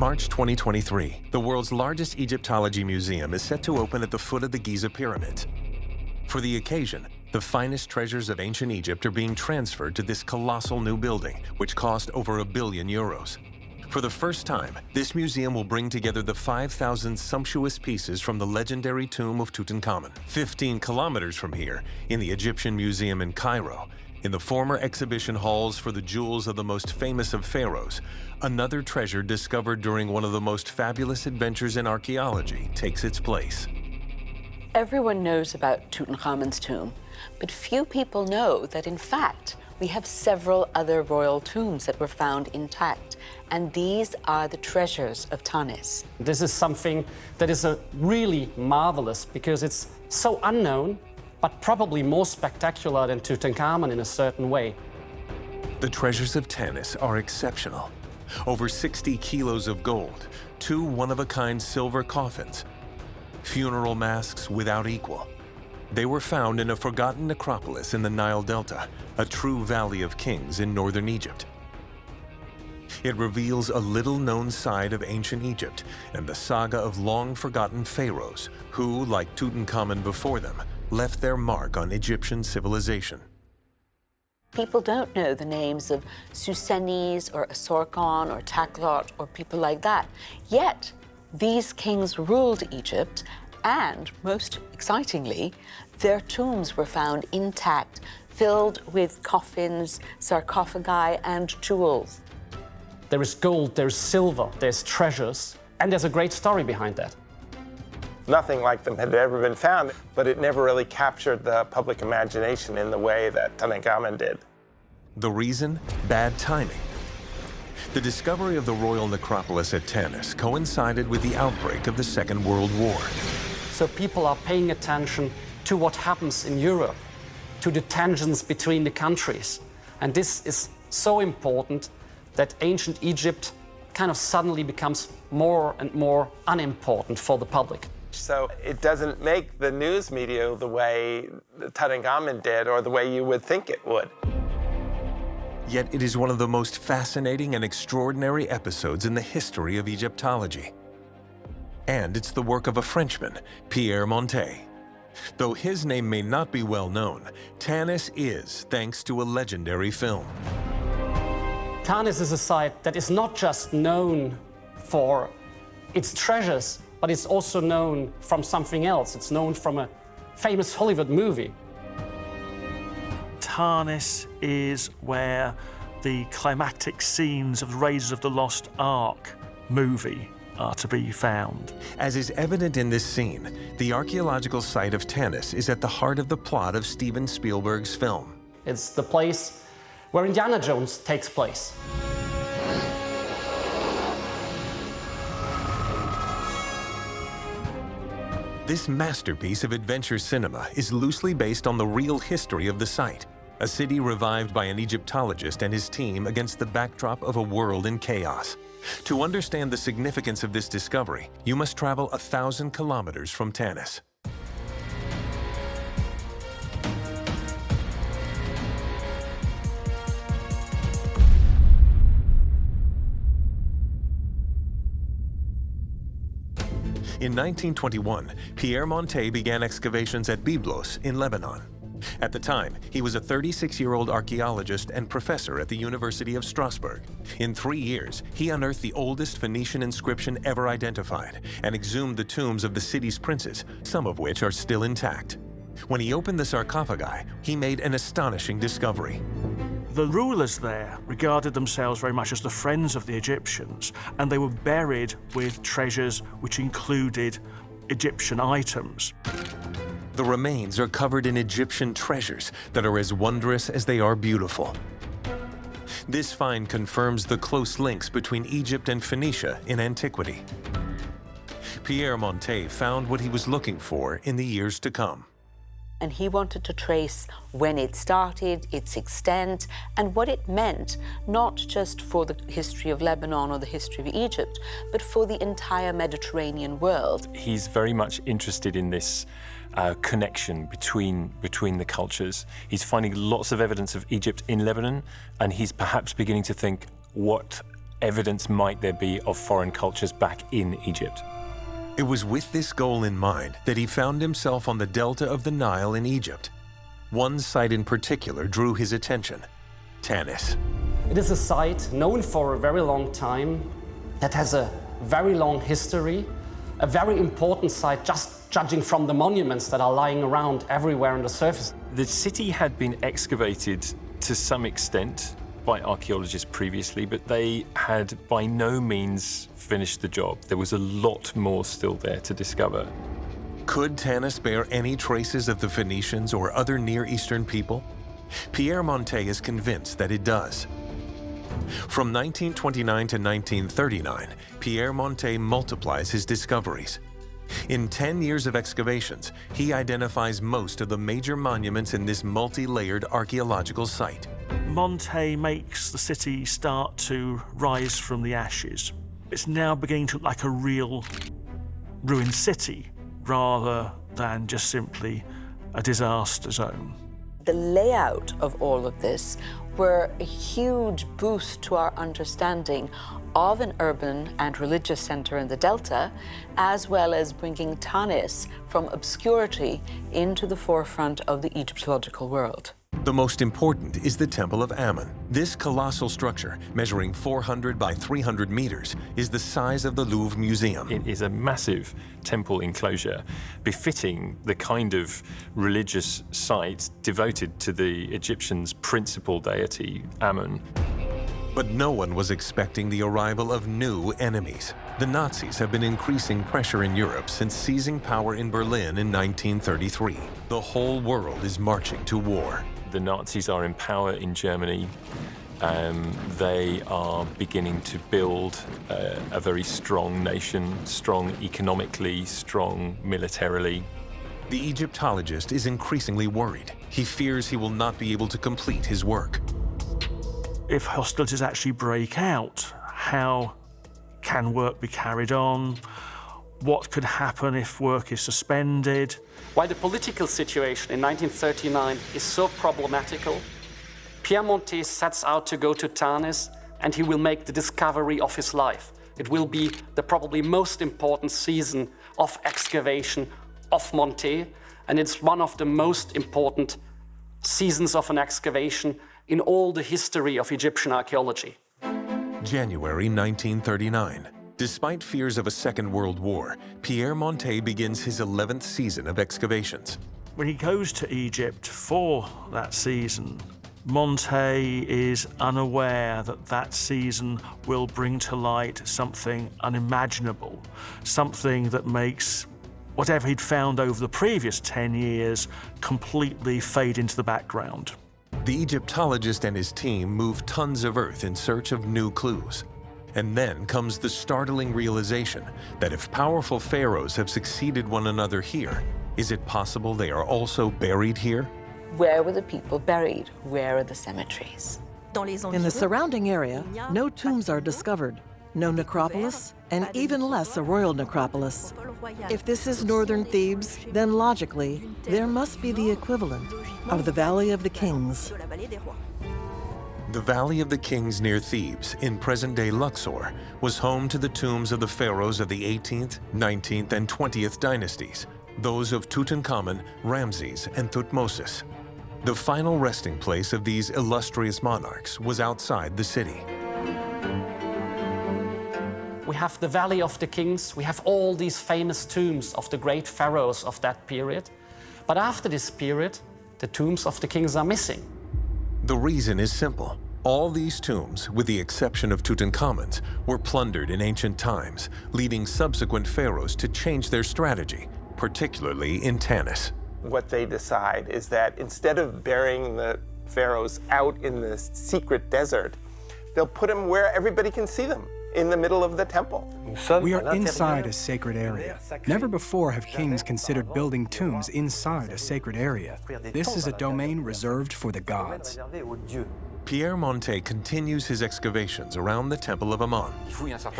March 2023, the world's largest Egyptology museum is set to open at the foot of the Giza pyramids. For the occasion, the finest treasures of ancient Egypt are being transferred to this colossal new building, which cost over €1 billion. For the first time, this museum will bring together the 5,000 sumptuous pieces from the legendary tomb of Tutankhamun. 15 kilometers from here, in the Egyptian Museum in Cairo, in the former exhibition halls for the jewels of the most famous of pharaohs, another treasure discovered during one of the most fabulous adventures in archaeology takes its place. Everyone knows about Tutankhamun's tomb, but few people know that, in fact, we have several other royal tombs that were found intact, and these are the treasures of Tanis. This is something that is really marvelous because it's so unknown, but probably more spectacular than Tutankhamun in a certain way. The treasures of Tanis are exceptional. Over 60 kilos of gold, 2 one-of-a-kind silver coffins, funeral masks without equal. They were found in a forgotten necropolis in the Nile Delta, a true valley of kings in northern Egypt. It reveals a little-known side of ancient Egypt and the saga of long-forgotten pharaohs who, like Tutankhamun before them, left their mark on Egyptian civilization. People don't know the names of Susenes or Asorkon or Taklot or people like that. Yet, these kings ruled Egypt, and most excitingly, their tombs were found intact, filled with coffins, sarcophagi, and jewels. There is gold, there's silver, there's treasures, and there's a great story behind that. Nothing like them had ever been found, but it never really captured the public imagination in the way that Tutankhamun did. The reason? Bad timing. The discovery of the royal necropolis at Tanis coincided with the outbreak of the Second World War. So people are paying attention to what happens in Europe, to the tensions between the countries. And this is so important that ancient Egypt kind of suddenly becomes more and more unimportant for the public. So it doesn't make the news media the way Tutankhamun did or the way you would think it would. Yet it is one of the most fascinating and extraordinary episodes in the history of Egyptology. And it's the work of a Frenchman, Pierre Montet. Though his name may not be well known, Tanis is, thanks to a legendary film. Tanis is a site that is not just known for its treasures, but it's also known from something else. It's known from a famous Hollywood movie. Tanis is where the climactic scenes of the Raiders of the Lost Ark movie are to be found. As is evident in this scene, the archaeological site of Tanis is at the heart of the plot of Steven Spielberg's film. It's the place where Indiana Jones takes place. This masterpiece of adventure cinema is loosely based on the real history of the site, a city revived by an Egyptologist and his team against the backdrop of a world in chaos. To understand the significance of this discovery, you must travel 1,000 kilometers from Tanis. In 1921, Pierre Montet began excavations at Byblos in Lebanon. At the time, he was a 36-year-old archaeologist and professor at the University of Strasbourg. In 3 years, he unearthed the oldest Phoenician inscription ever identified and exhumed the tombs of the city's princes, some of which are still intact. When he opened the sarcophagi, he made an astonishing discovery. The rulers there regarded themselves very much as the friends of the Egyptians, and they were buried with treasures which included Egyptian items. The remains are covered in Egyptian treasures that are as wondrous as they are beautiful. This find confirms the close links between Egypt and Phoenicia in antiquity. Pierre Montet found what he was looking for in the years to come. And he wanted to trace when it started, its extent, and what it meant, not just for the history of Lebanon or the history of Egypt, but for the entire Mediterranean world. He's very much interested in this connection between the cultures. He's finding lots of evidence of Egypt in Lebanon, and he's perhaps beginning to think, what evidence might there be of foreign cultures back in Egypt? It was with this goal in mind that he found himself on the delta of the Nile in Egypt. One site in particular drew his attention: Tanis. It is a site known for a very long time, that has a very long history, a very important site just judging from the monuments that are lying around everywhere on the surface. The city had been excavated to some extent by archaeologists previously, but they had by no means finished the job. There was a lot more still there to discover. Could Tanis bear any traces of the Phoenicians or other Near Eastern people? Pierre Montet is convinced that it does. From 1929 to 1939, Pierre Montet multiplies his discoveries. In 10 years of excavations, he identifies most of the major monuments in this multi-layered archaeological site. Montet makes the city start to rise from the ashes. It's now beginning to look like a real ruined city rather than just simply a disaster zone. The layout of all of this were a huge boost to our understanding of an urban and religious center in the Delta, as well as bringing Tanis from obscurity into the forefront of the Egyptological world. The most important is the Temple of Amun. This colossal structure, measuring 400 by 300 meters, is the size of the Louvre Museum. It is a massive temple enclosure, befitting the kind of religious site devoted to the Egyptians' principal deity, Amun. But no one was expecting the arrival of new enemies. The Nazis have been increasing pressure in Europe since seizing power in Berlin in 1933. The whole world is marching to war. The Nazis are in power in Germany. They are beginning to build a very strong nation, strong economically, strong militarily. The Egyptologist is increasingly worried. He fears he will not be able to complete his work. If hostilities actually break out, how can work be carried on? What could happen if work is suspended? While the political situation in 1939 is so problematical, Pierre Montet sets out to go to Tanis, and he will make the discovery of his life. It will be the probably most important season of excavation of Montet, and it's one of the most important seasons of an excavation in all the history of Egyptian archaeology. January 1939. Despite fears of a Second World War, Pierre Montet begins his 11th season of excavations. When he goes to Egypt for that season, Montet is unaware that that season will bring to light something unimaginable, something that makes whatever he'd found over the previous 10 years completely fade into the background. The Egyptologist and his team move tons of earth in search of new clues. And then comes the startling realization that if powerful pharaohs have succeeded one another here, is it possible they are also buried here? Where were the people buried? Where are the cemeteries? In the surrounding area, no tombs are discovered, no necropolis, and even less a royal necropolis. If this is northern Thebes, then logically, there must be the equivalent of the Valley of the Kings. The Valley of the Kings near Thebes, in present-day Luxor, was home to the tombs of the pharaohs of the 18th, 19th, and 20th dynasties, those of Tutankhamun, Ramses, and Thutmose. The final resting place of these illustrious monarchs was outside the city. We have the Valley of the Kings, we have all these famous tombs of the great pharaohs of that period. But after this period, the tombs of the kings are missing. The reason is simple. All these tombs, with the exception of Tutankhamun's, were plundered in ancient times, leading subsequent pharaohs to change their strategy, particularly in Tanis. What they decide is that instead of burying the pharaohs out in the secret desert, they'll put them where everybody can see them, in the middle of the temple. We are inside a sacred area. Never before have kings considered building tombs inside a sacred area. This is a domain reserved for the gods. Pierre Montet continues his excavations around the Temple of Amun.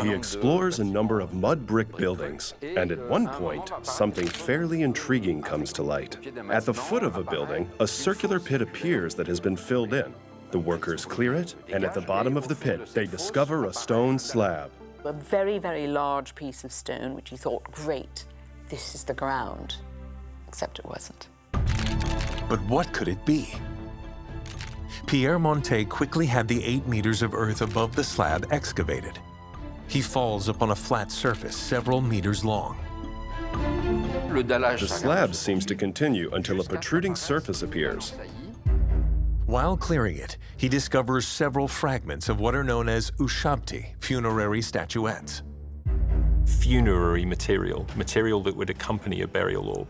He explores a number of mud brick buildings, and at one point, something fairly intriguing comes to light. At the foot of a building, a circular pit appears that has been filled in. The workers clear it, and at the bottom of the pit, they discover a stone slab. A very, very large piece of stone, which he thought, great, this is the ground. Except it wasn't. But what could it be? Pierre Montet quickly had the 8 meters of earth above the slab excavated. He falls upon a flat surface several meters long. The slab seems to continue until a protruding surface appears. While clearing it, he discovers several fragments of what are known as ushabti, funerary statuettes. Funerary material that would accompany a burial or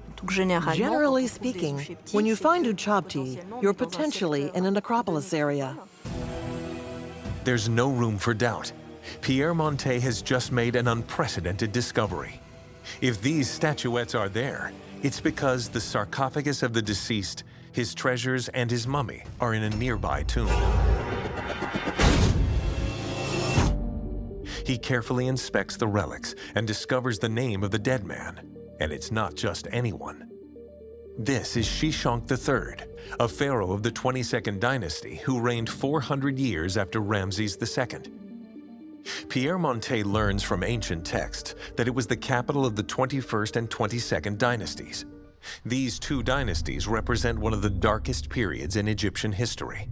Generally speaking, when you find ushabti, you're potentially in a necropolis area. There's no room for doubt. Pierre Montet has just made an unprecedented discovery. If these statuettes are there, it's because the sarcophagus of the deceased, his treasures, and his mummy are in a nearby tomb. He carefully inspects the relics and discovers the name of the dead man. And it's not just anyone. This is Shishonq III, a pharaoh of the 22nd dynasty who reigned 400 years after Ramses II. Pierre Montet learns from ancient texts that it was the capital of the 21st and 22nd dynasties. These 2 dynasties represent one of the darkest periods in Egyptian history.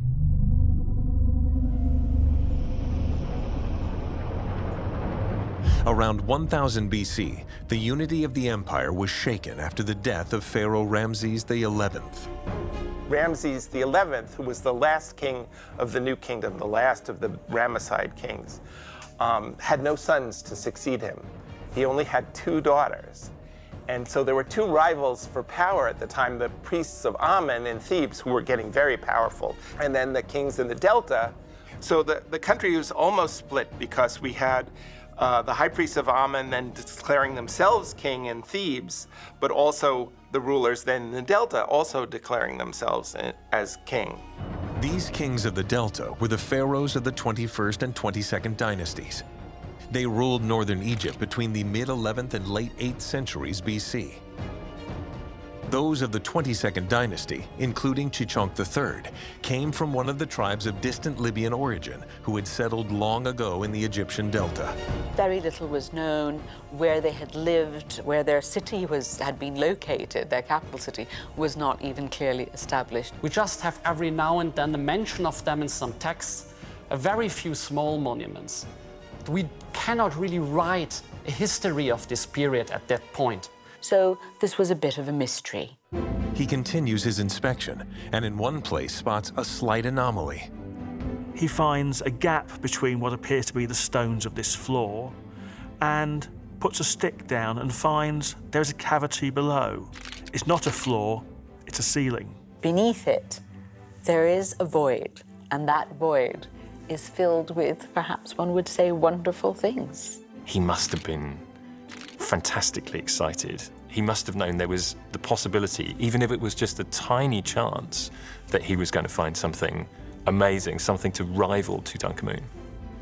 Around 1000 BC, the unity of the empire was shaken after the death of Pharaoh Ramses XI. Ramses XI, who was the last king of the New Kingdom, the last of the Ramesside kings, had no sons to succeed him. He only had 2 daughters. And so there were 2 rivals for power at the time, the priests of Amen in Thebes, who were getting very powerful, and then the kings in the Delta. So the country was almost split because we had the high priests of Amen then declaring themselves king in Thebes, but also the rulers then in the Delta also declaring themselves as king. These kings of the Delta were the pharaohs of the 21st and 22nd dynasties. They ruled northern Egypt between the mid-11th and late 8th centuries BC. Those of the 22nd dynasty, including Shishonq III, came from one of the tribes of distant Libyan origin who had settled long ago in the Egyptian Delta. Very little was known where they had lived, where their city had been located. Their capital city was not even clearly established. We just have every now and then a mention of them in some texts, a very few small monuments. We cannot really write a history of this period at that point. So this was a bit of a mystery. He continues his inspection and in one place spots a slight anomaly. He finds a gap between what appears to be the stones of this floor and puts a stick down and finds there's a cavity below. It's not a floor, it's a ceiling. Beneath it, there is a void, and that void is filled with, perhaps one would say, wonderful things. He must have been fantastically excited. He must have known there was the possibility, even if it was just a tiny chance, that he was going to find something amazing, something to rival Tutankhamun.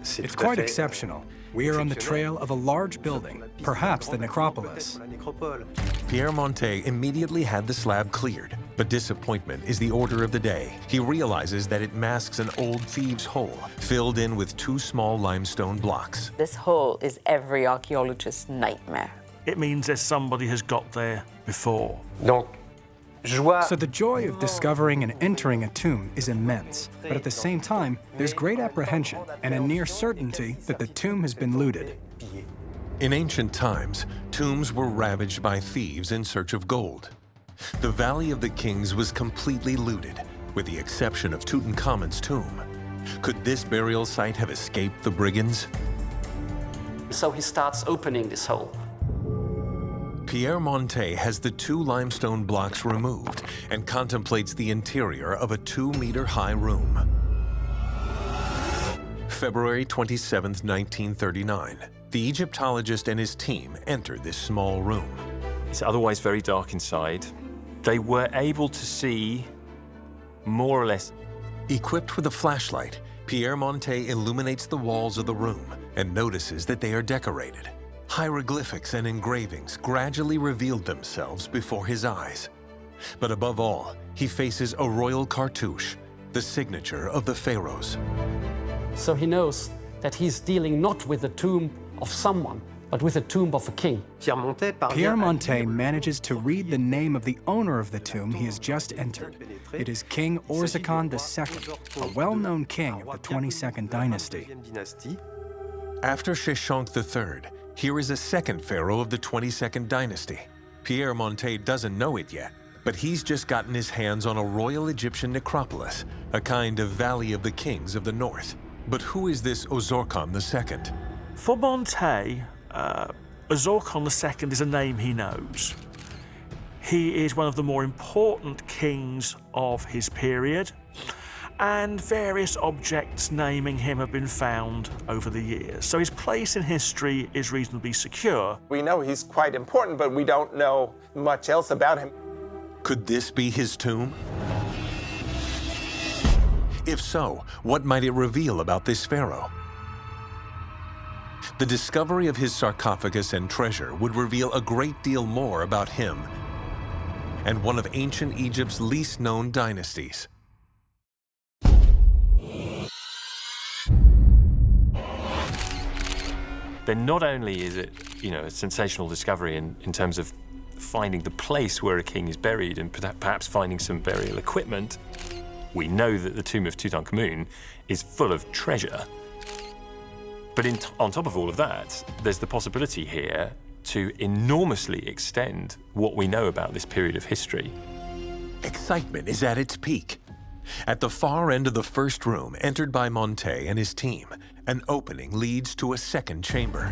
It's quite exceptional. We are on the trail of a large building, perhaps the necropolis. Pierre Montet immediately had the slab cleared, but disappointment is the order of the day. He realizes that it masks an old thieves' hole filled in with 2 small limestone blocks. This hole is every archaeologist's nightmare. It means that somebody has got there before. So the joy of discovering and entering a tomb is immense, but at the same time, there's great apprehension and a near certainty that the tomb has been looted. In ancient times, tombs were ravaged by thieves in search of gold. The Valley of the Kings was completely looted, with the exception of Tutankhamun's tomb. Could this burial site have escaped the brigands? So he starts opening this hole. Pierre Montet has the 2 limestone blocks removed and contemplates the interior of a 2-meter-high room. February 27, 1939. The Egyptologist and his team enter this small room. It's otherwise very dark inside. They were able to see more or less. Equipped with a flashlight, Pierre Montet illuminates the walls of the room and notices that they are decorated. Hieroglyphics and engravings gradually revealed themselves before his eyes. But above all, he faces a royal cartouche, the signature of the pharaohs. So he knows that he's dealing not with the tomb of someone, but with the tomb of a king. Pierre Montet manages to read the name of the owner of the tomb he has just entered. It is King Orzakon II, a well-known king of the 22nd dynasty. After Sheshonq III, here is a second pharaoh of the 22nd dynasty. Pierre Montet doesn't know it yet, but he's just gotten his hands on a royal Egyptian necropolis, a kind of Valley of the Kings of the North. But who is this Ozorkon II? For Montet, Ozorkon II is a name he knows. He is one of the more important kings of his period, and various objects naming him have been found over the years. So his place in history is reasonably secure. We know he's quite important, but we don't know much else about him. Could this be his tomb? If so, what might it reveal about this pharaoh? The discovery of his sarcophagus and treasure would reveal a great deal more about him and one of ancient Egypt's least known dynasties. Then not only is it, a sensational discovery in terms of finding the place where a king is buried and perhaps finding some burial equipment, we know that the tomb of Tutankhamun is full of treasure. But on top of all of that, there's the possibility here to enormously extend what we know about this period of history. Excitement is at its peak. At the far end of the first room, entered by Montet and his team, an opening leads to a second chamber.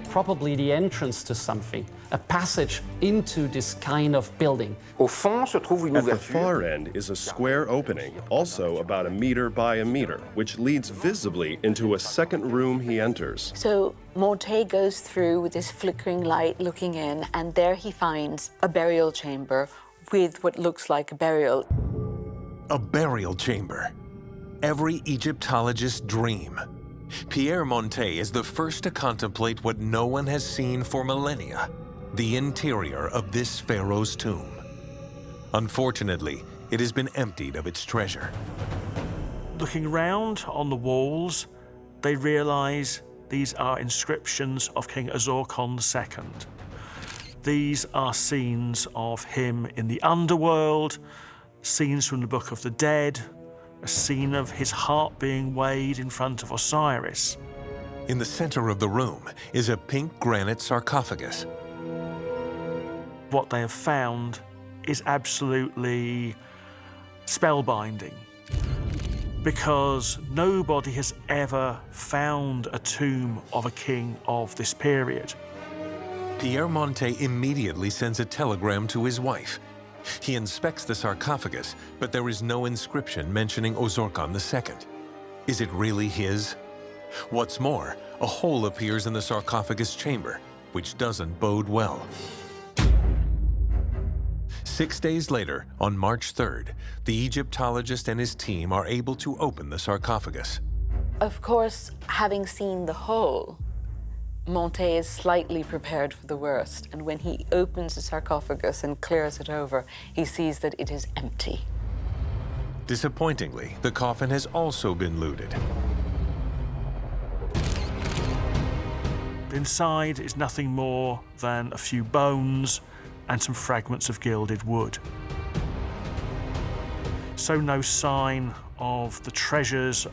Probably the entrance to something, a passage into this kind of building. At the far end is a square opening, also about 1 meter by 1 meter, which leads visibly into a second room he enters. So Montet goes through with this flickering light looking in, and there he finds a burial chamber with what looks like a burial. A burial chamber. Every Egyptologist's dream. Pierre Montet is the first to contemplate what no one has seen for millennia, the interior of this pharaoh's tomb. Unfortunately, it has been emptied of its treasure. Looking around on the walls, they realize these are inscriptions of King Ozorkon II. These are scenes of him in the underworld, scenes from the Book of the Dead, a scene of his heart being weighed in front of Osiris. In the center of the room is a pink granite sarcophagus. What they have found is absolutely spellbinding, because nobody has ever found a tomb of a king of this period. Pierre Montet immediately sends a telegram to his wife. He inspects the sarcophagus, but there is no inscription mentioning Ozorkon II. Is it really his? What's more, a hole appears in the sarcophagus chamber, which doesn't bode well. 6 days later, on March 3rd, the Egyptologist and his team are able to open the sarcophagus. Of course, having seen the hole, Montet is slightly prepared for the worst, and when he opens the sarcophagus and clears it over, he sees that it is empty. Disappointingly, the coffin has also been looted. Inside is nothing more than a few bones and some fragments of gilded wood. So no sign of the treasures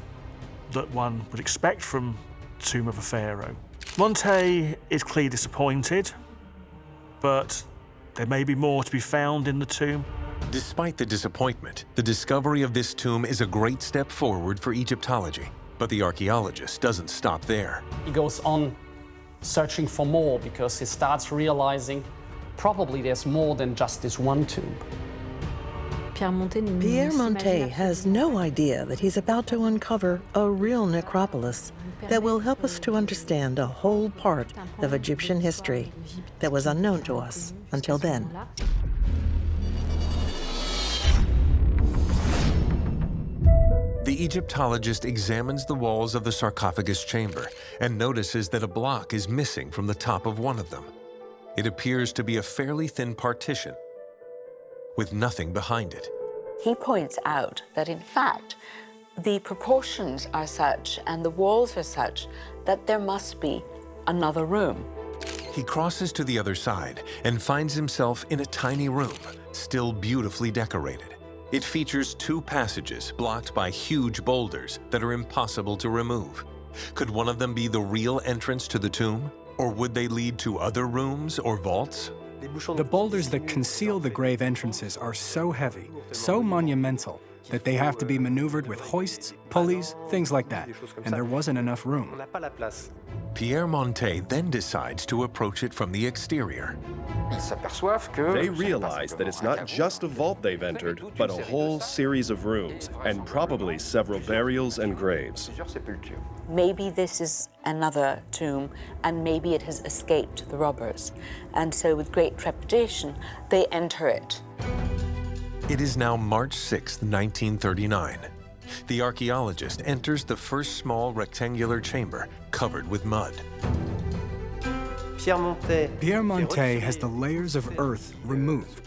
that one would expect from the tomb of a pharaoh. Montet is clearly disappointed, but there may be more to be found in the tomb. Despite the disappointment, the discovery of this tomb is a great step forward for Egyptology. But the archaeologist doesn't stop there. He goes on searching for more because he starts realizing probably there's more than just this one tomb. Pierre Montet has no idea that he's about to uncover a real necropolis that will help us to understand a whole part of Egyptian history that was unknown to us until then. The Egyptologist examines the walls of the sarcophagus chamber and notices that a block is missing from the top of one of them. It appears to be a fairly thin partition with nothing behind it. He points out that, in fact, the proportions are such and the walls are such that there must be another room. He crosses to the other side and finds himself in a tiny room, still beautifully decorated. It features 2 passages blocked by huge boulders that are impossible to remove. Could one of them be the real entrance to the tomb? Or would they lead to other rooms or vaults? The boulders that conceal the grave entrances are so heavy, so monumental, that they have to be maneuvered with hoists, pulleys, things like that, and there wasn't enough room. Pierre Montet then decides to approach it from the exterior. They realize that it's not just a vault they've entered, but a whole series of rooms, and probably several burials and graves. Maybe this is another tomb, and maybe it has escaped the robbers. And so with great trepidation, they enter it. It is now March 6, 1939. The archaeologist enters the first small rectangular chamber covered with mud. Pierre Montet has the layers of earth removed.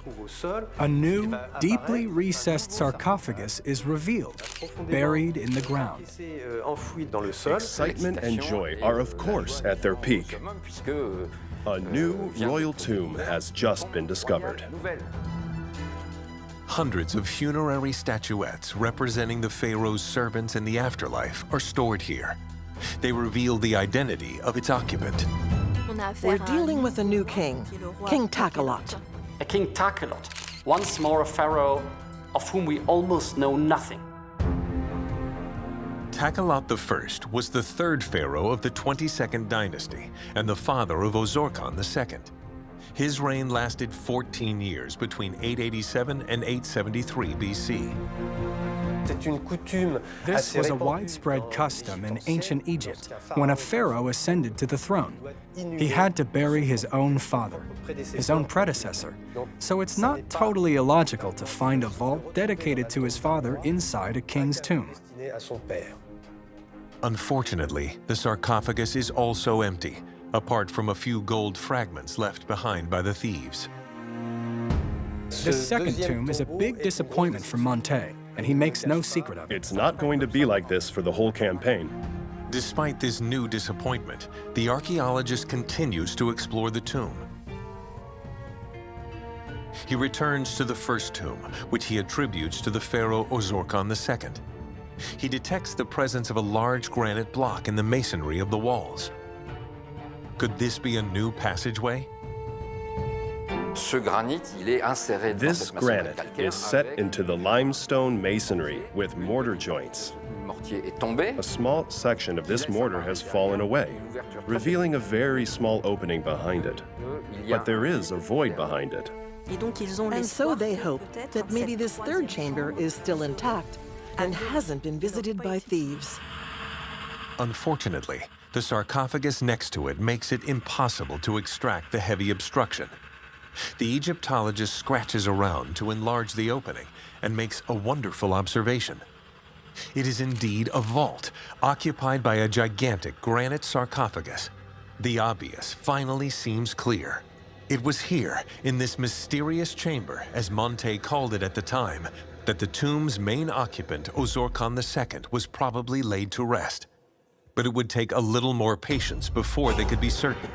A new, deeply recessed sarcophagus is revealed, buried in the ground. Excitement and joy are, of course, at their peak. A new royal tomb has just been discovered. Hundreds of funerary statuettes representing the pharaoh's servants in the afterlife are stored here. They reveal the identity of its occupant. We're dealing with a new king, King Takelot. A King Takelot, once more a pharaoh of whom we almost know nothing. Takelot I was the 3rd pharaoh of the 22nd dynasty and the father of Ozorkon II. His reign lasted 14 years between 887 and 873 BC. This was a widespread custom in ancient Egypt when a pharaoh ascended to the throne. He had to bury his own father, his own predecessor. So it's not totally illogical to find a vault dedicated to his father inside a king's tomb. Unfortunately, the sarcophagus is also empty, apart from a few gold fragments left behind by the thieves. The second tomb is a big disappointment for Montet, and he makes no secret of it. It's not going to be like this for the whole campaign. Despite this new disappointment, the archaeologist continues to explore the tomb. He returns to the first tomb, which he attributes to the pharaoh Ozorkon II. He detects the presence of a large granite block in the masonry of the walls. Could this be a new passageway? This granite is set into the limestone masonry with mortar joints. A small section of this mortar has fallen away, revealing a very small opening behind it. But there is a void behind it. And so they hope that maybe this third chamber is still intact and hasn't been visited by thieves. Unfortunately, the sarcophagus next to it makes it impossible to extract the heavy obstruction. The Egyptologist scratches around to enlarge the opening and makes a wonderful observation. It is indeed a vault, occupied by a gigantic granite sarcophagus. The obvious finally seems clear. It was here, in this mysterious chamber, as Montet called it at the time, that the tomb's main occupant, Ozorkon II, was probably laid to rest. But it would take a little more patience before they could be certain.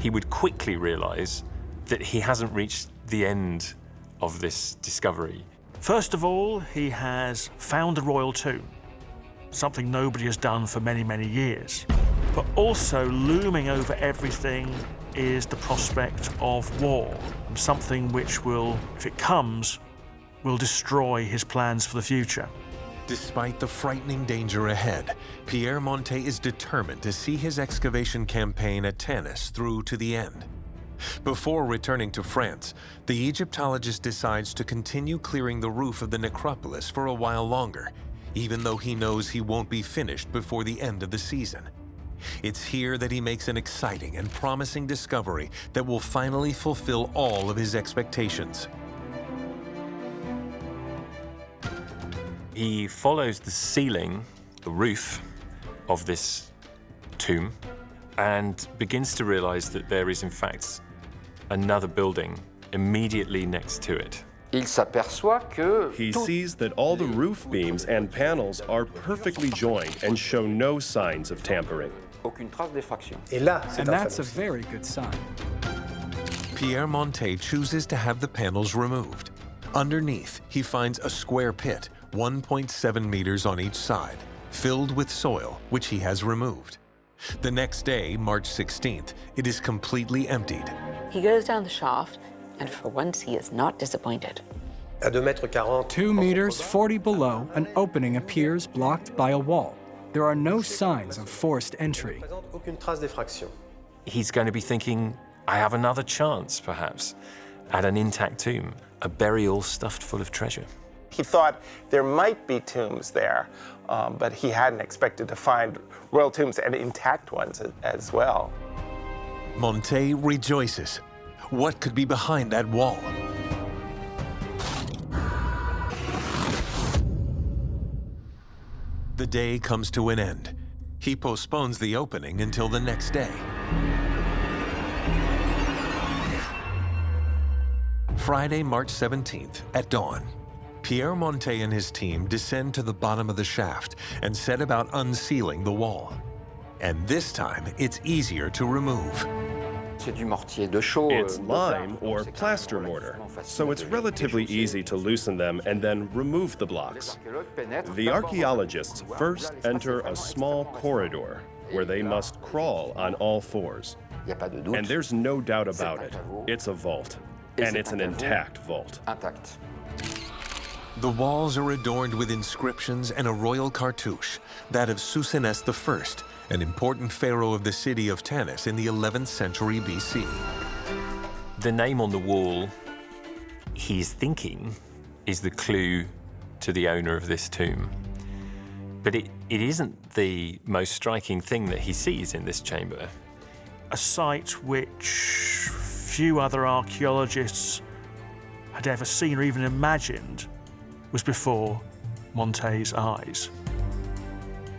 He would quickly realize that he hasn't reached the end of this discovery. First of all, he has found the royal tomb, something nobody has done for many, many years. But also looming over everything is the prospect of war, something which will, if it comes, will destroy his plans for the future. Despite the frightening danger ahead, Pierre Montet is determined to see his excavation campaign at Tanis through to the end. Before returning to France, the Egyptologist decides to continue clearing the roof of the necropolis for a while longer, even though he knows he won't be finished before the end of the season. It's here that he makes an exciting and promising discovery that will finally fulfill all of his expectations. He follows the ceiling, the roof of this tomb, and begins to realize that there is in fact another building immediately next to it. Il s'aperçoit que He sees that all the roof beams and panels are perfectly joined and show no signs of tampering. aucune trace d'effraction. Et là, c'est And un that's a phénomène. very good sign. Pierre Montet chooses to have the panels removed. Underneath, he finds a square pit, 1.7 meters on each side, filled with soil, which he has removed. The next day, March 16th, it is completely emptied. He goes down the shaft, and for once he is not disappointed. À 2,40 m. 2 meters 40 below, an opening appears blocked by a wall. There are no signs of forced entry. Présente aucune trace d'effraction. He's going to be thinking, I have another chance, perhaps, at an intact tomb, a burial stuffed full of treasure. He thought there might be tombs there, but he hadn't expected to find royal tombs and intact ones as well. Montet rejoices. What could be behind that wall? The day comes to an end. He postpones the opening until the next day. Friday, March 17th, at dawn, Pierre Montet and his team descend to the bottom of the shaft and set about unsealing the wall. And this time, it's easier to remove. C'est du mortier de chaux. It's lime or plaster mortar, so it's relatively easy to loosen them and then remove the blocks. The archaeologists first enter a small corridor where they must crawl on all fours. And there's no doubt about it. It's a vault, and it's an intact vault. Intact. The walls are adorned with inscriptions and a royal cartouche, that of Susennes I, an important pharaoh of the city of Tanis in the 11th century BC. The name on the wall, he's thinking, is the clue to the owner of this tomb. But it isn't the most striking thing that he sees in this chamber. A site which few other archaeologists had ever seen or even imagined was before Montet's eyes.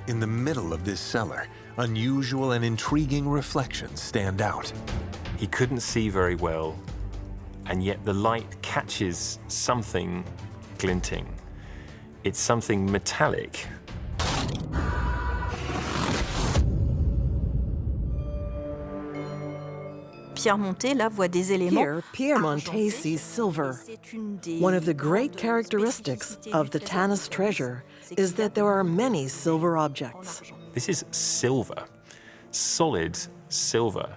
In the middle of this cellar, unusual and intriguing reflections stand out. He couldn't see very well, and yet the light catches something glinting. It's something metallic. Pierre Montet, là, voit des éléments. Here, Pierre Montet sees silver. One of the great characteristics of the Tanis treasure is that there are many silver objects. This is silver, solid silver.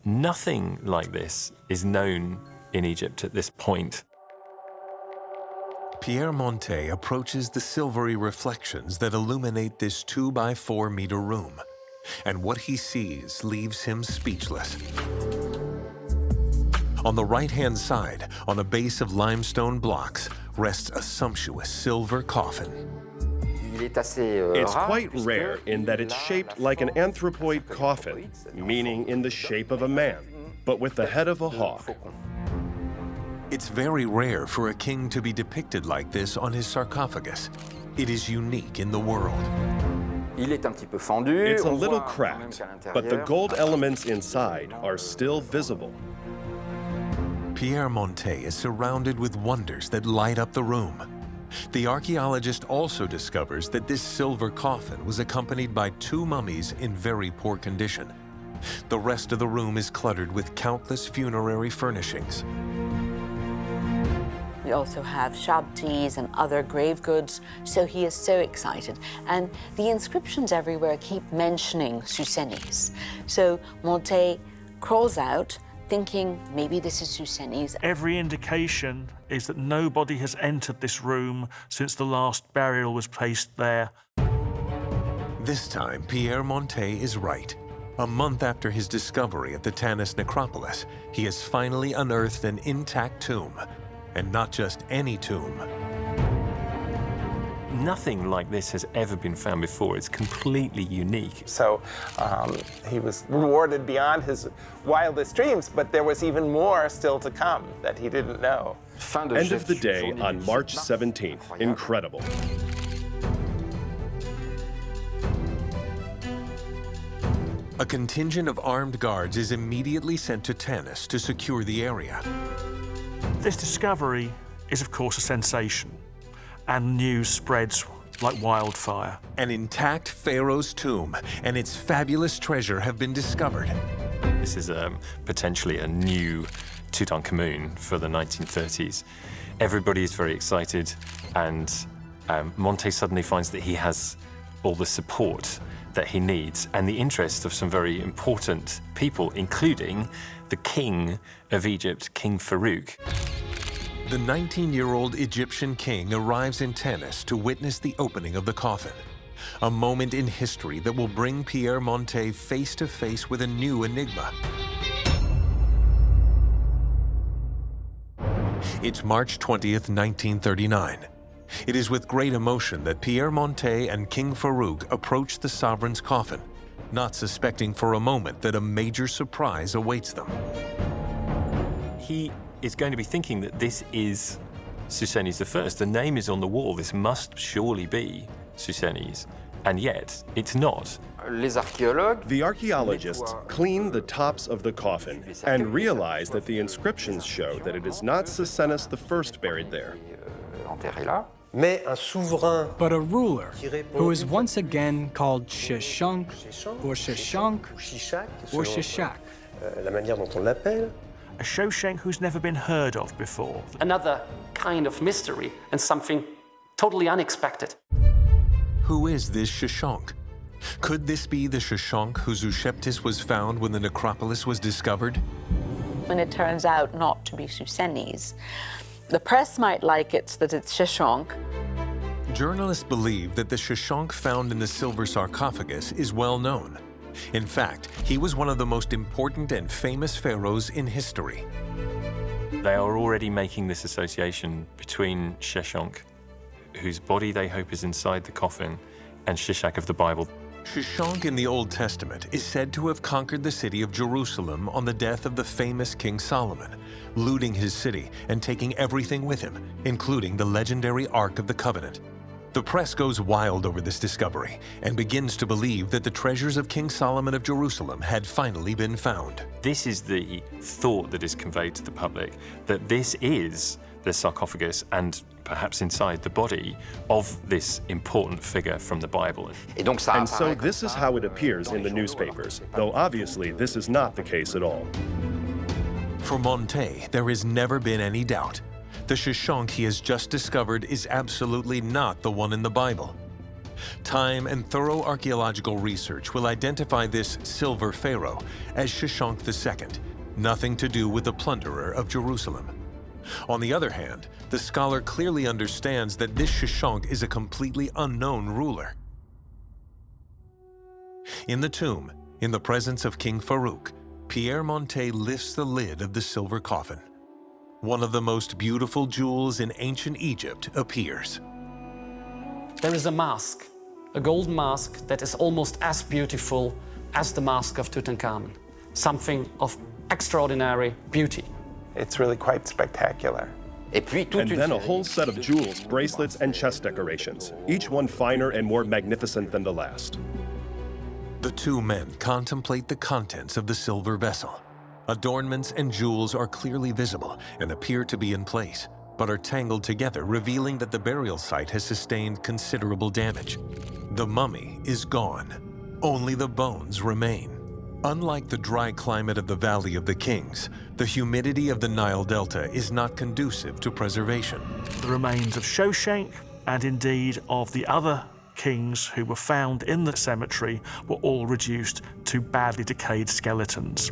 Nothing like this is known in Egypt at this point. Pierre Montet approaches the silvery reflections that illuminate this 2 by 4 meter room, and what he sees leaves him speechless. On the right-hand side, on a base of limestone blocks, rests a sumptuous silver coffin. It's quite rare in that it's shaped like an anthropoid coffin, meaning in the shape of a man, but with the head of a hawk. It's very rare for a king to be depicted like this on his sarcophagus. It is unique in the world. It's a little cracked, but the gold elements inside are still visible. Pierre Montet is surrounded with wonders that light up the room. The archaeologist also discovers that this silver coffin was accompanied by 2 mummies in very poor condition. The rest of the room is cluttered with countless funerary furnishings. We also have shabtis and other grave goods, so he is so excited. And the inscriptions everywhere keep mentioning Susennes. So Montet crawls out, thinking maybe this is Susennes. Every indication is that nobody has entered this room since the last burial was placed there. This time, Pierre Montet is right. A month after his discovery at the Tanis necropolis, he has finally unearthed an intact tomb, and not just any tomb. Nothing like this has ever been found before. It's completely unique. So he was rewarded beyond his wildest dreams, but there was even more still to come that he didn't know. End of the day on March 17th. Incredible. A contingent of armed guards is immediately sent to Tanis to secure the area. This discovery is, of course, a sensation, and news spreads like wildfire. An intact pharaoh's tomb and its fabulous treasure have been discovered. This is potentially a new Tutankhamun for the 1930s. Everybody is very excited, and Montet suddenly finds that he has all the support that he needs and the interest of some very important people, including the king of Egypt, King Farouk. The 19-year-old Egyptian king arrives in Tanis to witness the opening of the coffin, a moment in history that will bring Pierre Montet face to face with a new enigma. It's March 20th, 1939. It is with great emotion that Pierre Montet and King Farouk approach the sovereign's coffin, not suspecting for a moment that a major surprise awaits them. He is going to be thinking that this is Susenes I. The name is on the wall. This must surely be Susenes, and yet it's not. The archaeologists clean the tops of the coffin and realize that the inscriptions show that it is not Susenes I buried there. But a ruler who is once again called Sheshonk, or Sheshonk, or Sheshak. A Shoshenq who's never been heard of before. Another kind of mystery and something totally unexpected. Who is this Sheshonk? Could this be the Sheshonk whose Eusheptis was found when the necropolis was discovered? When it turns out not to be Susenes, the press might like it that it's Sheshonk. Journalists believe that the Sheshonk found in the silver sarcophagus is well known. In fact, he was one of the most important and famous pharaohs in history. They are already making this association between Sheshonk, whose body they hope is inside the coffin, and Shishak of the Bible. Sheshonk in the Old Testament is said to have conquered the city of Jerusalem on the death of the famous King Solomon, looting his city and taking everything with him, including the legendary Ark of the Covenant. The press goes wild over this discovery and begins to believe that the treasures of King Solomon of Jerusalem had finally been found. This is the thought that is conveyed to the public, that this is the sarcophagus and perhaps inside the body of this important figure from the Bible. And so this is how it appears in the newspapers, though obviously this is not the case at all. For Montet, there has never been any doubt. The Sheshonk he has just discovered is absolutely not the one in the Bible. Time and thorough archaeological research will identify this silver pharaoh as Sheshonk II, nothing to do with the plunderer of Jerusalem. On the other hand, the scholar clearly understands that this Sheshonk is a completely unknown ruler. In the tomb, in the presence of King Farouk, Pierre Montet lifts the lid of the silver coffin. One of the most beautiful jewels in ancient Egypt appears. There is a mask, a golden mask that is almost as beautiful as the mask of Tutankhamun. Something of extraordinary beauty. It's really quite spectacular. And then a whole set of jewels, bracelets, and chest decorations, each one finer and more magnificent than the last. The two men contemplate the contents of the silver vessel. Adornments and jewels are clearly visible and appear to be in place, but are tangled together, revealing that the burial site has sustained considerable damage. The mummy is gone. Only the bones remain. Unlike the dry climate of the Valley of the Kings, the humidity of the Nile Delta is not conducive to preservation. The remains of Shoshenq, and indeed of the other kings who were found in the cemetery, were all reduced to badly decayed skeletons.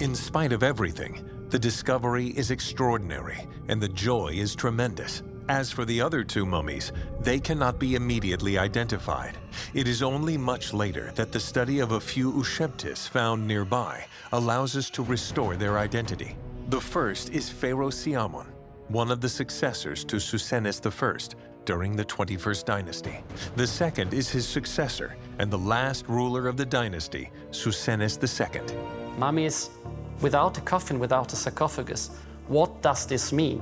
In spite of everything, the discovery is extraordinary and the joy is tremendous. As for the other two mummies, they cannot be immediately identified. It is only much later that the study of a few Eusheptis found nearby allows us to restore their identity. The first is Pharaoh Siamon, one of the successors to Susenes I during the 21st dynasty. The second is his successor and the last ruler of the dynasty, Susenes II. Mummies without a coffin, without a sarcophagus. What does this mean?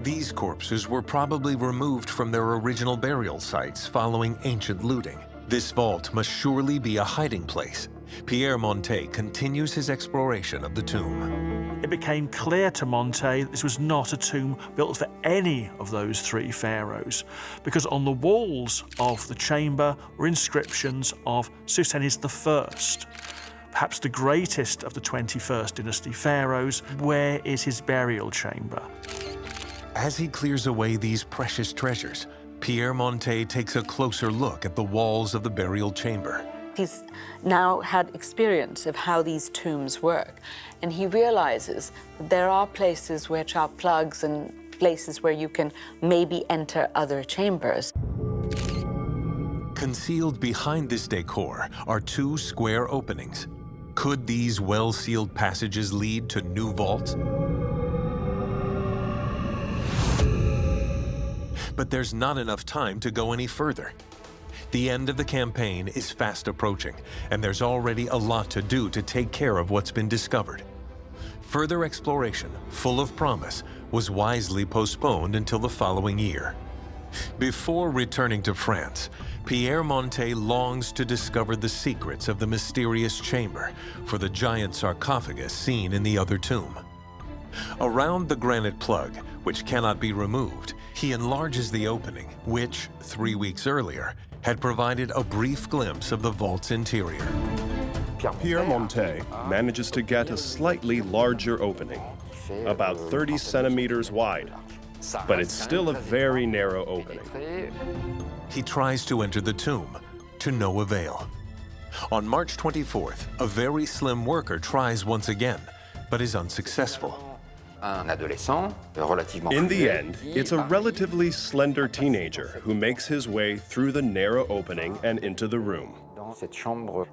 These corpses were probably removed from their original burial sites following ancient looting. This vault must surely be a hiding place, Pierre Montet continues his exploration of the tomb. It became clear to Montet that this was not a tomb built for any of those three pharaohs, because on the walls of the chamber were inscriptions of Susenes I, perhaps the greatest of the 21st dynasty pharaohs. Where is his burial chamber? As he clears away these precious treasures, Pierre Montet takes a closer look at the walls of the burial chamber. He's now had experience of how these tombs work, and he realizes that there are places which are plugs and places where you can maybe enter other chambers. Concealed behind this decor are two square openings. Could these well-sealed passages lead to new vaults? But there's not enough time to go any further. The end of the campaign is fast approaching, and there's already a lot to do to take care of what's been discovered. Further exploration, full of promise, was wisely postponed until the following year. Before returning to France, Pierre Montet longs to discover the secrets of the mysterious chamber for the giant sarcophagus seen in the other tomb. Around the granite plug, which cannot be removed, he enlarges the opening, which, 3 weeks earlier, had provided a brief glimpse of the vault's interior. Pierre Montet manages to get a slightly larger opening, about 30 centimeters wide, but it's still a very narrow opening. He tries to enter the tomb, to no avail. On March 24th, a very slim worker tries once again, but is unsuccessful. In the end, it's a relatively slender teenager who makes his way through the narrow opening and into the room.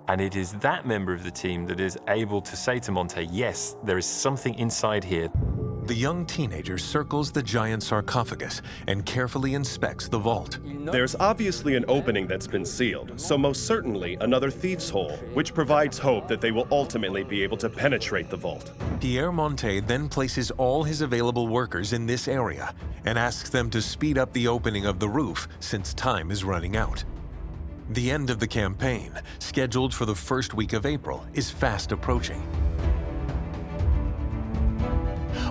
And it is that member of the team that is able to say to Montet, yes, there is something inside here. The young teenager circles the giant sarcophagus and carefully inspects the vault. There's obviously an opening that's been sealed, so most certainly another thief's hole, which provides hope that they will ultimately be able to penetrate the vault. Pierre Montet then places all his available workers in this area and asks them to speed up the opening of the roof since time is running out. The end of the campaign, scheduled for the first week of April, is fast approaching.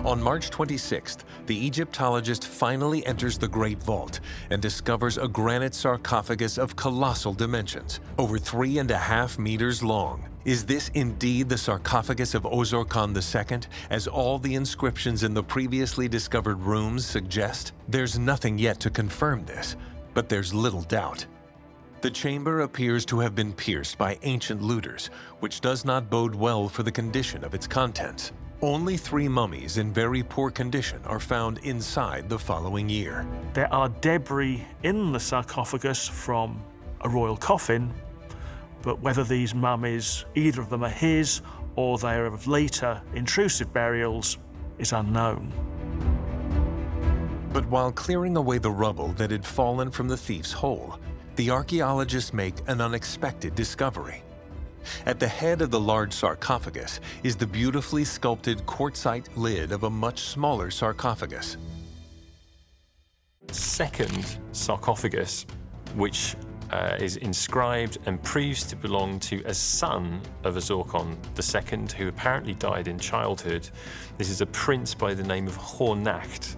On March 26th, the Egyptologist finally enters the Great Vault and discovers a granite sarcophagus of colossal dimensions, over 3.5 meters long. Is this indeed the sarcophagus of Ozorkon II, as all the inscriptions in the previously discovered rooms suggest? There's nothing yet to confirm this, but there's little doubt. The chamber appears to have been pierced by ancient looters, which does not bode well for the condition of its contents. Only 3 mummies in very poor condition are found inside the following year. There are debris in the sarcophagus from a royal coffin, but whether these mummies, either of them are his or they are of later intrusive burials, is unknown. But while clearing away the rubble that had fallen from the thief's hole, the archaeologists make an unexpected discovery. At the head of the large sarcophagus is the beautifully sculpted quartzite lid of a much smaller sarcophagus. Second sarcophagus, which is inscribed and proves to belong to a son of Ozorkon II, who apparently died in childhood. This is a prince by the name of Hornacht.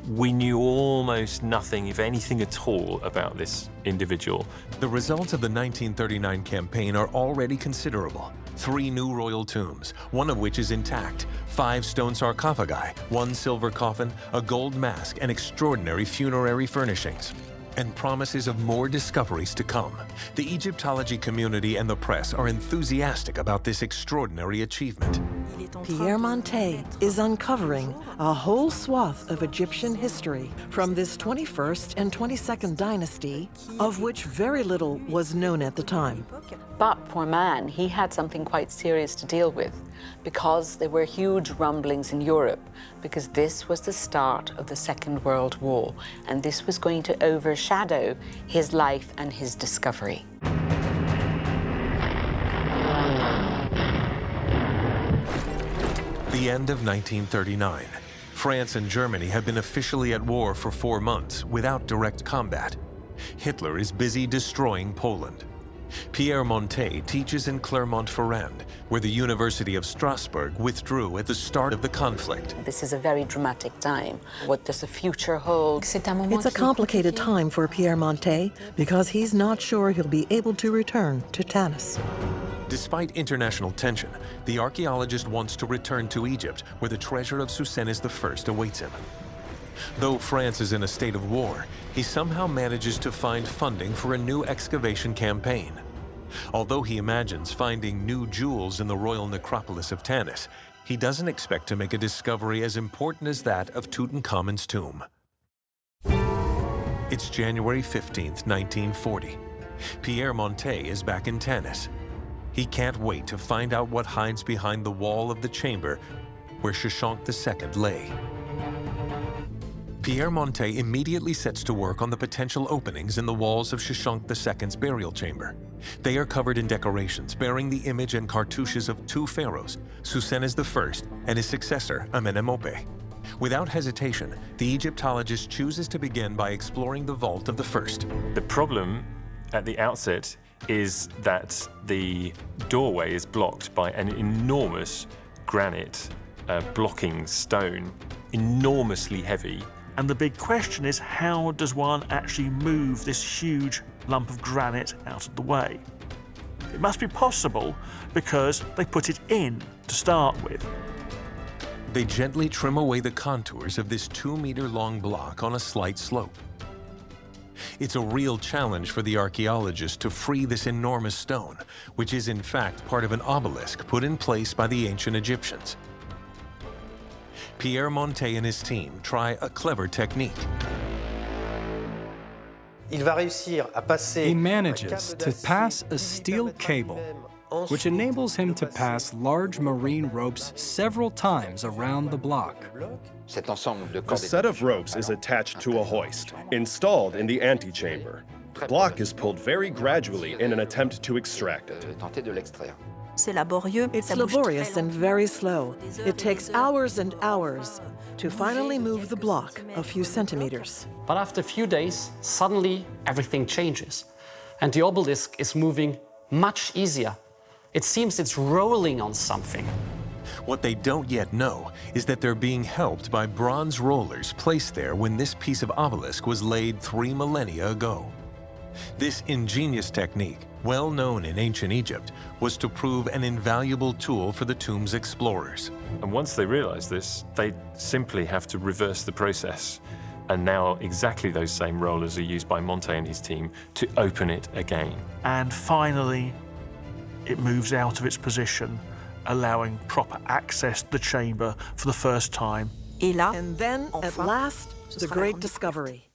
We knew almost nothing, if anything at all, about this individual. The results of the 1939 campaign are already considerable. 3 new royal tombs, one of which is intact, 5 stone sarcophagi, 1 silver coffin, a gold mask, and extraordinary funerary furnishings. And promises of more discoveries to come. The Egyptology community and the press are enthusiastic about this extraordinary achievement. Pierre Montet is uncovering a whole swath of Egyptian history from this 21st and 22nd dynasty, of which very little was known at the time. But poor man, he had something quite serious to deal with, because there were huge rumblings in Europe, because this was the start of the Second World War, and this was going to overshadow his life and his discovery. The end of 1939. France and Germany have been officially at war for 4 months without direct combat. Hitler is busy destroying Poland. Pierre Montet teaches in Clermont-Ferrand, where the University of Strasbourg withdrew at the start of the conflict. This is a very dramatic time. What does the future hold? It's a complicated time for Pierre Montet because he's not sure he'll be able to return to Tanis. Despite international tension, the archaeologist wants to return to Egypt, where the treasure of Susenes I awaits him. Though France is in a state of war, he somehow manages to find funding for a new excavation campaign. Although he imagines finding new jewels in the royal necropolis of Tanis, he doesn't expect to make a discovery as important as that of Tutankhamun's tomb. It's January 15th, 1940. Pierre Montet is back in Tanis. He can't wait to find out what hides behind the wall of the chamber where Shoshank II lay. Pierre Montet immediately sets to work on the potential openings in the walls of Shoshank II's burial chamber. They are covered in decorations bearing the image and cartouches of two pharaohs, Susenes I and his successor, Amenemope. Without hesitation, the Egyptologist chooses to begin by exploring the vault of the first. The problem at the outset is that the doorway is blocked by an enormous granite blocking stone, enormously heavy. And the big question is, how does one actually move this huge lump of granite out of the way? It must be possible because they put it in to start with. They gently trim away the contours of this 2-meter-long block on a slight slope. It's a real challenge for the archaeologist to free this enormous stone, which is in fact part of an obelisk put in place by the ancient Egyptians. Pierre Montet and his team try a clever technique. He manages to pass a steel cable, which enables him to pass large marine ropes several times around the block. A set of ropes is attached to a hoist, installed in the antechamber. The block is pulled very gradually in an attempt to extract it. It's laborious and very slow. It takes hours and hours to finally move the block a few centimeters. But after a few days, suddenly everything changes. And the obelisk is moving much easier. It seems it's rolling on something. What they don't yet know is that they're being helped by bronze rollers placed there when this piece of obelisk was laid 3 millennia ago. This ingenious technique, well known in ancient Egypt, was to prove an invaluable tool for the tomb's explorers. And once they realize this, they simply have to reverse the process. And now exactly those same rollers are used by Montet and his team to open it again. And finally, it moves out of its position, allowing proper access to the chamber for the first time. And then, at last, the great discovery.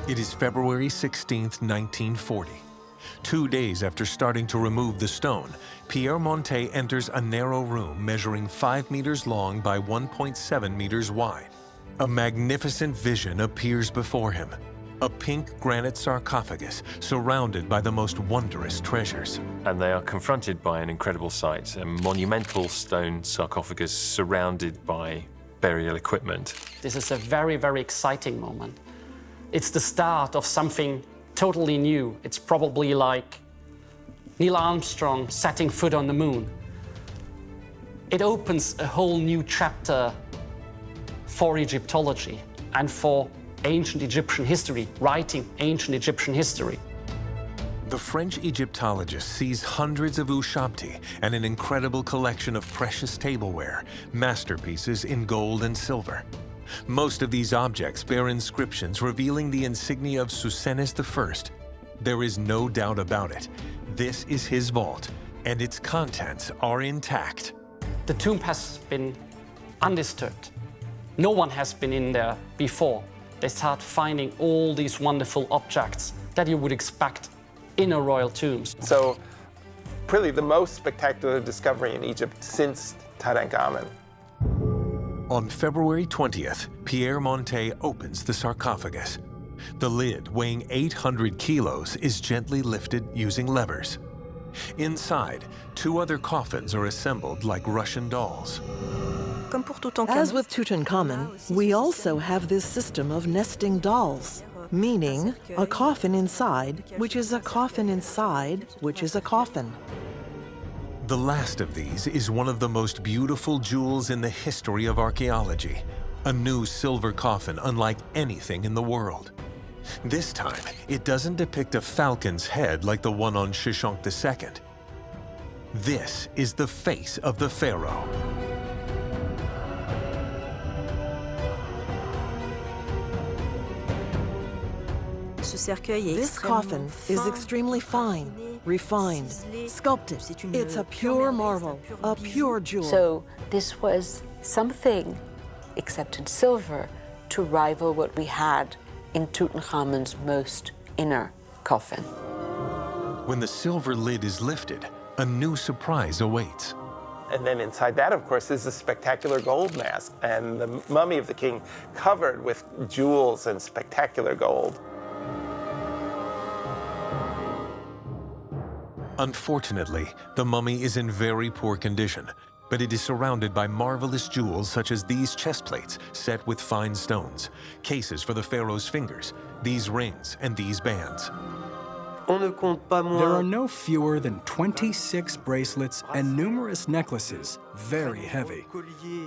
It is February 16th, 1940. 2 days after starting to remove the stone, Pierre Montet enters a narrow room measuring 5 meters long by 1.7 meters wide. A magnificent vision appears before him. A pink granite sarcophagus surrounded by the most wondrous treasures. And they are confronted by an incredible sight, a monumental stone sarcophagus surrounded by burial equipment. This is a very, very exciting moment. It's the start of something totally new. It's probably like Neil Armstrong setting foot on the moon. It opens a whole new chapter for Egyptology and for ancient Egyptian history, writing ancient Egyptian history. The French Egyptologist sees hundreds of ushabti and an incredible collection of precious tableware, masterpieces in gold and silver. Most of these objects bear inscriptions revealing the insignia of Susenes I. There is no doubt about it. This is his vault, and its contents are intact. The tomb has been undisturbed. No one has been in there before. They start finding all these wonderful objects that you would expect in a royal tomb. So, really the most spectacular discovery in Egypt since Tutankhamun. On February 20th, Pierre Montet opens the sarcophagus. The lid, weighing 800 kilos, is gently lifted using levers. Inside, 2 other coffins are assembled like Russian dolls. As with Tutankhamun, we also have this system of nesting dolls. meaning a coffin inside, which is a coffin inside, which is a coffin. The last of these is one of the most beautiful jewels in the history of archaeology, a new silver coffin unlike anything in the world. This time, it doesn't depict a falcon's head like the one on Shishonk II. This is the face of the pharaoh. This coffin is extremely fine, refined, sculpted. It's a pure marvel, a pure jewel. So this was something, except in silver, to rival what we had in Tutankhamun's most inner coffin. When the silver lid is lifted, a new surprise awaits. And then inside that, of course, is a spectacular gold mask and the mummy of the king covered with jewels and spectacular gold. Unfortunately, the mummy is in very poor condition, but it is surrounded by marvelous jewels such as these chest plates set with fine stones, cases for the pharaoh's fingers, these rings, and these bands. There are no fewer than 26 bracelets and numerous necklaces, very heavy.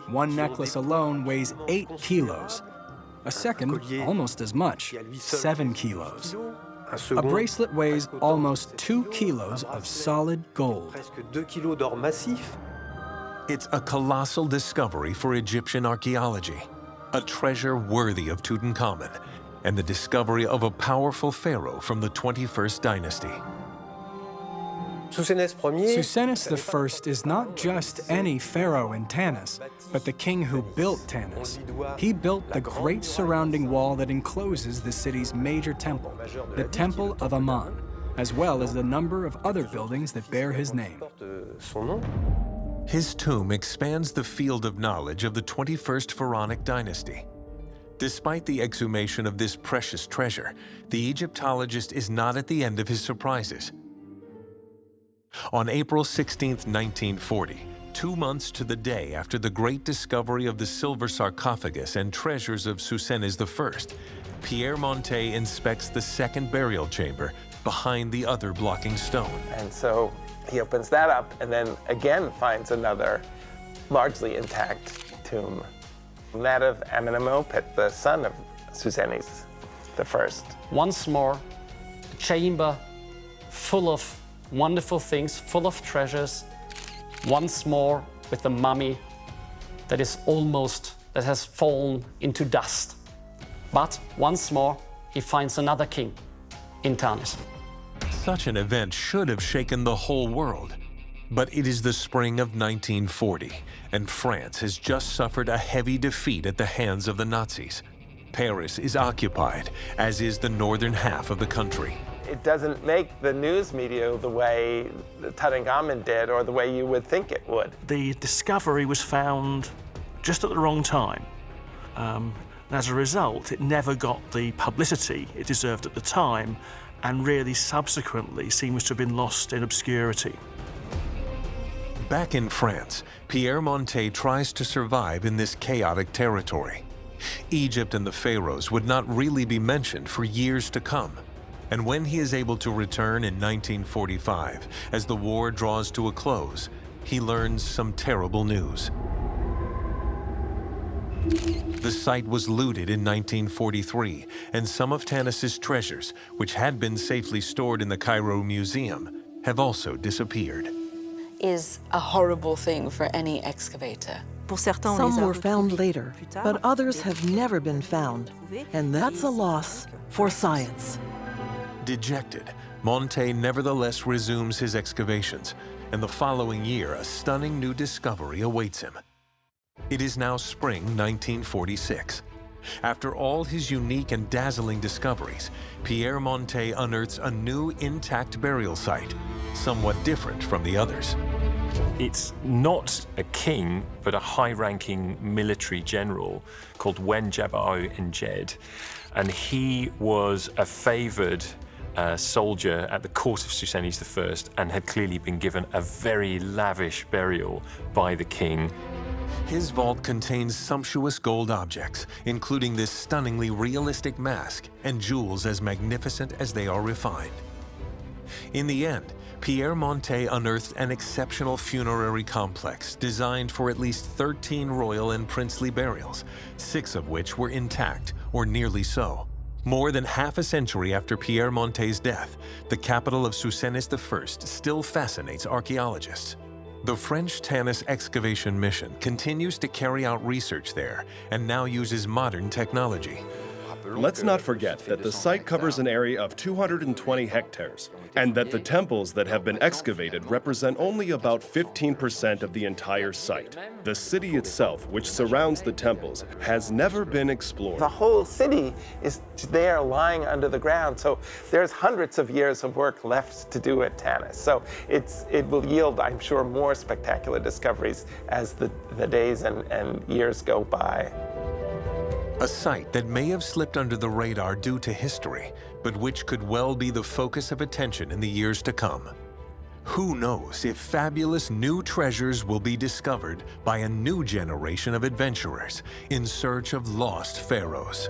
One necklace alone weighs 8 kilos. A second, almost as much, 7 kilos. A bracelet weighs almost 2 kilos of solid gold. It's a colossal discovery for Egyptian archaeology, a treasure worthy of Tutankhamun, and the discovery of a powerful pharaoh from the 21st dynasty. Susenes I is not just any pharaoh in Tanis, but the king who built Tanis. He built the great surrounding wall that encloses the city's major temple, the Temple of Amun, as well as the number of other buildings that bear his name. His tomb expands the field of knowledge of the 21st Pharaonic dynasty. Despite the exhumation of this precious treasure, the Egyptologist is not at the end of his surprises. On April 16, 1940, 2 months to the day after the great discovery of the silver sarcophagus and treasures of Susenes I, Pierre Montet inspects the second burial chamber behind the other blocking stone. And so he opens that up and then again finds another largely intact tomb, that of Amenemopet, the son of Susenes I. Once more, a chamber full of wonderful things, full of treasures. Once more with the mummy that has fallen into dust. But once more, he finds another king in Tanis. Such an event should have shaken the whole world. But it is the spring of 1940, and France has just suffered a heavy defeat at the hands of the Nazis. Paris is occupied, as is the northern half of the country. It doesn't make the news media the way Tutankhamun did or the way you would think it would. The discovery was found just at the wrong time. As a result, it never got the publicity it deserved at the time, and really subsequently seems to have been lost in obscurity. Back in France, Pierre Montet tries to survive in this chaotic territory. Egypt and the pharaohs would not really be mentioned for years to come. And when he is able to return in 1945, as the war draws to a close, he learns some terrible news. The site was looted in 1943, and some of Tanis's treasures, which had been safely stored in the Cairo Museum, have also disappeared. Is a horrible thing for any excavator. Some were found later, but others have never been found, and that's a loss for science. Dejected, Montet nevertheless resumes his excavations, and the following year a stunning new discovery awaits him. It is now spring 1946. After all his unique and dazzling discoveries, Pierre Montet unearths a new intact burial site, somewhat different from the others. It's not a king, but a high-ranking military general called Wen Jabao Njed, and he was a favored soldier at the court of Susenes I and had clearly been given a very lavish burial by the king. His vault contains sumptuous gold objects, including this stunningly realistic mask and jewels as magnificent as they are refined. In the end, Pierre Montet unearthed an exceptional funerary complex designed for at least 13 royal and princely burials, 6 of which were intact, or nearly so. More than half a century after Pierre Montet's death, the capital of Susenes I still fascinates archaeologists. The French Tanis excavation mission continues to carry out research there and now uses modern technology. Let's not forget that the site covers an area of 220 hectares, and that the temples that have been excavated represent only about 15% of the entire site. The city itself, which surrounds the temples, has never been explored. The whole city is there lying under the ground, so there's hundreds of years of work left to do at Tanis. So it will yield, I'm sure, more spectacular discoveries as the days and years go by. A site that may have slipped under the radar due to history, but which could well be the focus of attention in the years to come. Who knows if fabulous new treasures will be discovered by a new generation of adventurers in search of lost pharaohs.